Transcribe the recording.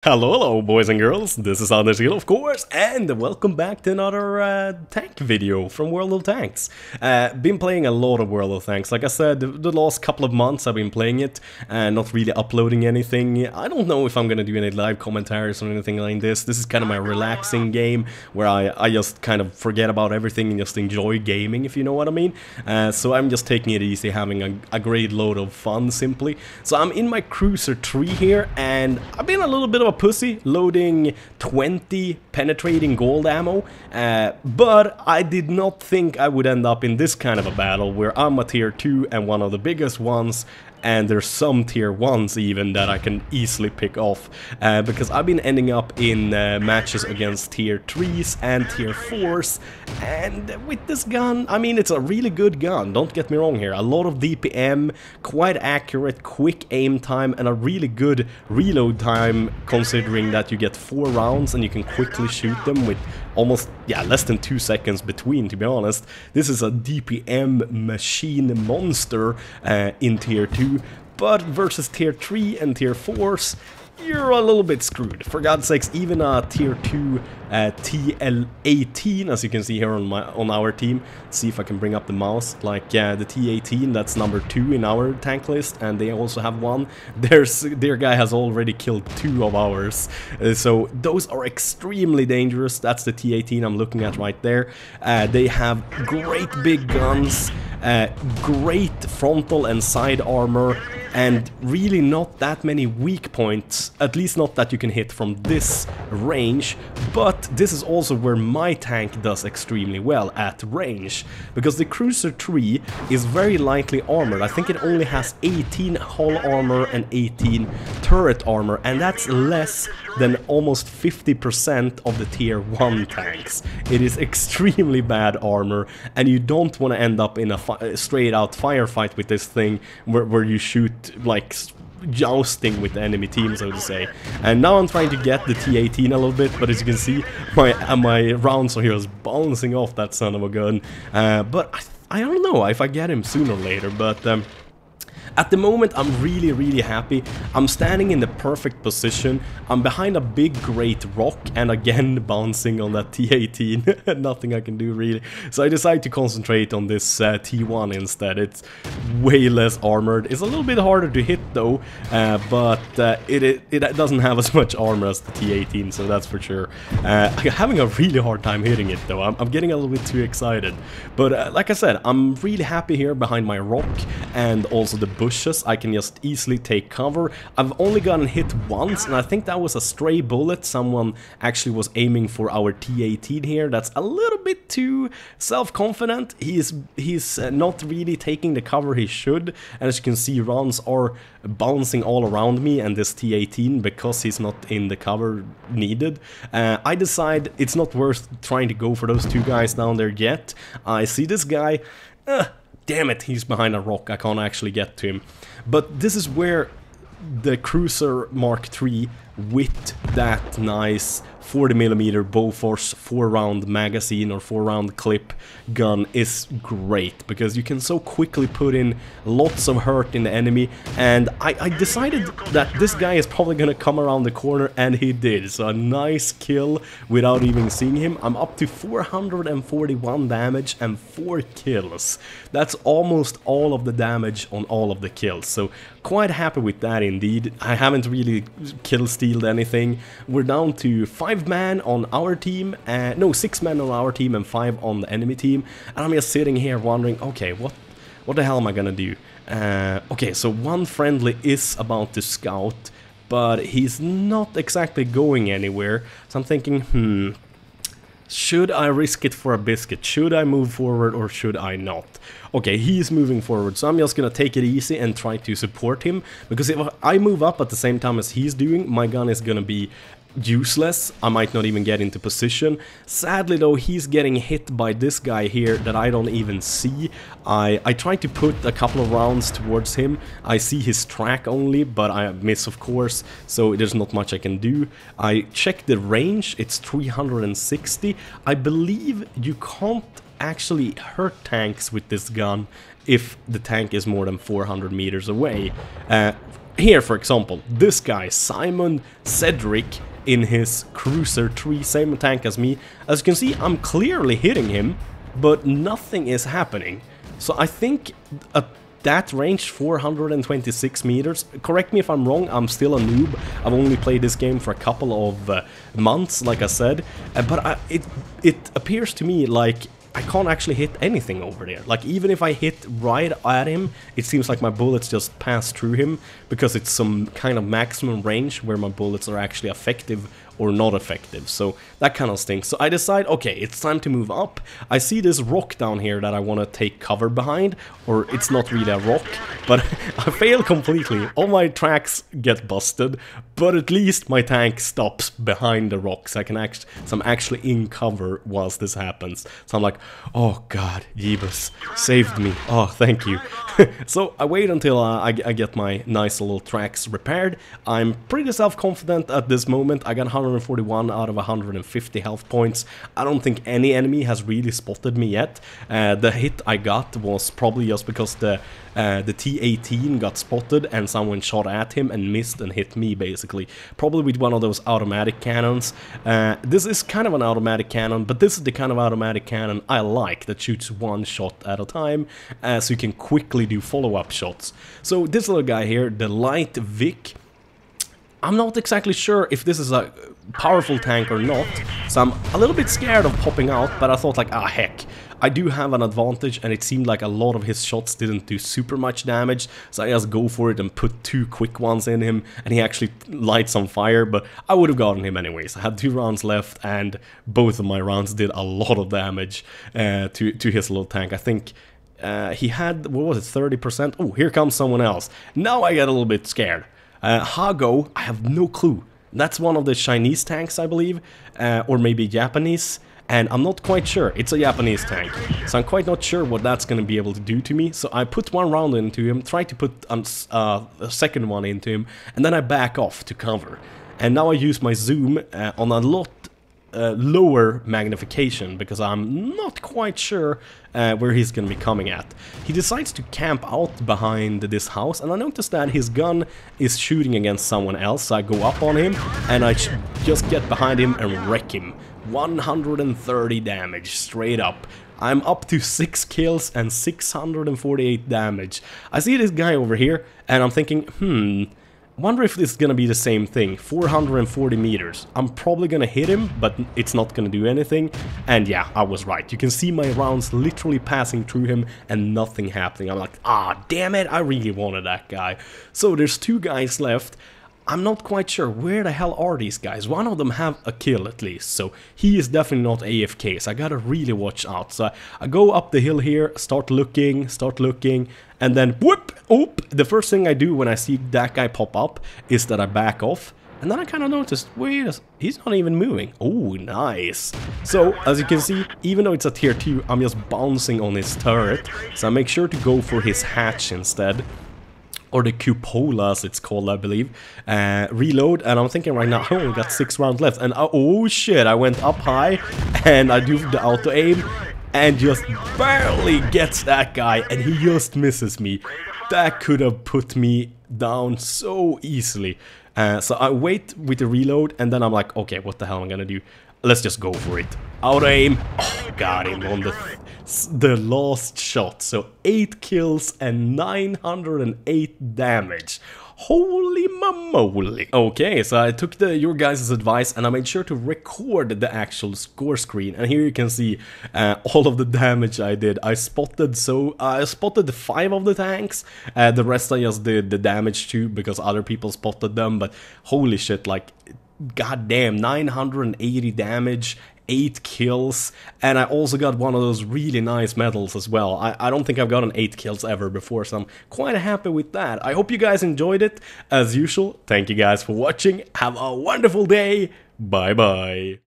Hello, boys and girls, this is Anders here, of course, and welcome back to another tank video from World of Tanks. Been playing a lot of World of Tanks. Like I said, the last couple of months I've been playing it, and not really uploading anything. I don't know if I'm gonna do any live commentaries or anything like this. This is kind of my relaxing game, where I just kind of forget about everything and just enjoy gaming, if you know what I mean. So I'm just taking it easy, having a great load of fun, simply. So I'm in my Cruiser 3 here, and I've been a little bit of a pussy loading 20 penetrating gold ammo, but I did not think I would end up in this kind of a battle where I'm a tier 2 and one of the biggest ones, and there's some tier 1s even that I can easily pick off, because I've been ending up in matches against tier 3s and tier 4s, and with this gun, I mean, it's a really good gun, don't get me wrong here, a lot of DPM, quite accurate, quick aim time, and a really good reload time, considering that you get 4 rounds and you can quickly shoot them with almost, yeah, less than 2 seconds between, to be honest. This is a DPM machine monster in tier 2, but versus tier 3 and tier 4s, you're a little bit screwed. For God's sakes, even a tier 2 TL18, as you can see here on our team. Let's see if I can bring up the mouse. Like, yeah, the T18, that's number 2 in our tank list, and they also have one. Their guy has already killed 2 of ours. So those are extremely dangerous. That's the T18 I'm looking at right there. They have great big guns, great frontal and side armor, and really not that many weak points, at least not that you can hit from this range, but this is also where my tank does extremely well, at range, because the Cruiser 3 is very lightly armored. I think it only has 18 hull armor and 18 turret armor, and that's less than almost 50% of the tier 1 tanks. It is extremely bad armor, and you don't want to end up in a straight out firefight with this thing where you shoot like jousting with the enemy team, so to say. And now I'm trying to get the T18 a little bit, but as you can see, my rounds are just bouncing off that son of a gun. But I don't know if I get him sooner or later, but at the moment, I'm really happy. I'm standing in the perfect position. I'm behind a big great rock, and again bouncing on that T18. Nothing I can do really. So I decided to concentrate on this T1 instead. It's way less armored. It's a little bit harder to hit though, but it doesn't have as much armor as the T18, so that's for sure. I'm having a really hard time hitting it though. I'm getting a little bit too excited. But like I said, I'm really happy here behind my rock, and also the bushes. I can just easily take cover. I've only gotten hit once, and I think that was a stray bullet. Someone actually was aiming for our T18 here. That's a little bit too self-confident. He's not really taking the cover he should, and as you can see, rounds are bouncing all around me and this T18 because he's not in the cover needed. I decide it's not worth trying to go for those 2 guys down there yet. I see this guy. Damn it, he's behind a rock, I can't actually get to him. But this is where the Cruiser Mark III with that nice 40mm Bofors 4-round magazine or 4-round clip gun is great, because you can so quickly put in lots of hurt in the enemy, and I decided that this guy is probably gonna come around the corner, and he did. So a nice kill without even seeing him. I'm up to 441 damage and 4 kills. That's almost all of the damage on all of the kills, so quite happy with that indeed. I haven't really kill-stealed anything. We're down to 5 men on our team, no, 6 men on our team and 5 on the enemy team, and I'm just sitting here wondering, okay, what the hell am I gonna do? Okay, so one friendly is about to scout, but he's not exactly going anywhere, so I'm thinking, should I risk it for a biscuit? Should I move forward or should I not? Okay, he's moving forward, so I'm just gonna take it easy and try to support him, because if I move up at the same time as he's doing, my gun is gonna be useless. I might not even get into position. Sadly though, he's getting hit by this guy here that I don't even see. I try to put a couple of rounds towards him. I see his track only, but I miss, of course, so there's not much I can do. I check the range, it's 360. I believe you can't actually hurt tanks with this gun if the tank is more than 400 meters away. here, for example, this guy, Simon Cedric, in his Cruiser 3, same tank as me. As you can see, I'm clearly hitting him, but nothing is happening. So I think at that range, 426 meters, correct me if I'm wrong, I'm still a noob, I've only played this game for a couple of months, like I said, but it appears to me like I can't actually hit anything over there. Like, even if I hit right at him, it seems like my bullets just pass through him, because it's some kind of maximum range where my bullets are actually effective or not effective, so that kind of stinks. So I decide, okay, it's time to move up. I see this rock down here that I want to take cover behind, or it's not really a rock, but I fail completely. All my tracks get busted, but at least my tank stops behind the rocks. So I'm actually in cover whilst this happens. So I'm like, oh god, Jeebus, saved me. Oh, thank you. So I wait until I get my nice little tracks repaired. I'm pretty self-confident at this moment. I got 141 out of 150 health points. I don't think any enemy has really spotted me yet. The hit I got was probably just because the T-18 got spotted and someone shot at him and missed and hit me, basically. Probably with one of those automatic cannons. This is kind of an automatic cannon, but this is the kind of automatic cannon I like, that shoots one shot at a time, so you can quickly do follow-up shots. So this little guy here, the Light Vic, I'm not exactly sure if this is a powerful tank or not, so I'm a little bit scared of popping out, but I thought like, ah heck, I do have an advantage, and it seemed like a lot of his shots didn't do super much damage, so I just go for it and put 2 quick ones in him, and he actually lights on fire, but I would have gotten him anyways. I had 2 rounds left, and both of my rounds did a lot of damage to his little tank. I think he had, what was it, 30%? Oh, here comes someone else. Now I get a little bit scared. Hago, I have no clue. That's one of the Chinese tanks, I believe, or maybe Japanese, and I'm not quite sure. It's a Japanese tank, so I'm quite not sure what that's going to be able to do to me. So I put 1 round into him, try to put a second one into him, and then I back off to cover. And now I use my zoom on a lot lower magnification, because I'm not quite sure where he's gonna be coming at. He decides to camp out behind this house, and I noticed that his gun is shooting against someone else, so I go up on him and I just get behind him and wreck him. 130 damage straight up. I'm up to 6 kills and 648 damage. I see this guy over here and I'm thinking, wonder if this is gonna be the same thing. 440 meters. I'm probably gonna hit him, but it's not gonna do anything. And yeah, I was right. You can see my rounds literally passing through him and nothing happening. I'm like, ah, damn it, I really wanted that guy. So there's 2 guys left. I'm not quite sure where the hell are these guys. One of them have a kill at least, so he is definitely not AFK, so I gotta really watch out. So I go up the hill here, start looking, and then whoop, oop, the first thing I do when I see that guy pop up is that I back off. And then I kind of noticed, wait, he's not even moving. Oh, nice. So, as you can see, even though it's a tier 2, I'm just bouncing on his turret, so I make sure to go for his hatch instead. Or the cupola, as it's called, I believe. Reload, and I'm thinking right now, I only got 6 rounds left. And oh shit, I went up high, and I do the auto-aim, and just barely gets that guy, and he just misses me. That could have put me down so easily. So I wait with the reload, and then I'm like, okay, what the hell am I gonna do? Let's just go for it. Auto-aim. Oh, got him on the last shot. So 8 kills and 908 damage. Holy moly. Okay, so I took your guys' advice and I made sure to record the actual score screen. And here you can see all of the damage I did. I spotted 5 of the tanks. The rest I just did the damage to because other people spotted them. But holy shit, like, goddamn, 980 damage, 8 kills, and I also got one of those really nice medals as well. I don't think I've gotten 8 kills ever before, so I'm quite happy with that. I hope you guys enjoyed it. As usual, thank you guys for watching. Have a wonderful day. Bye bye.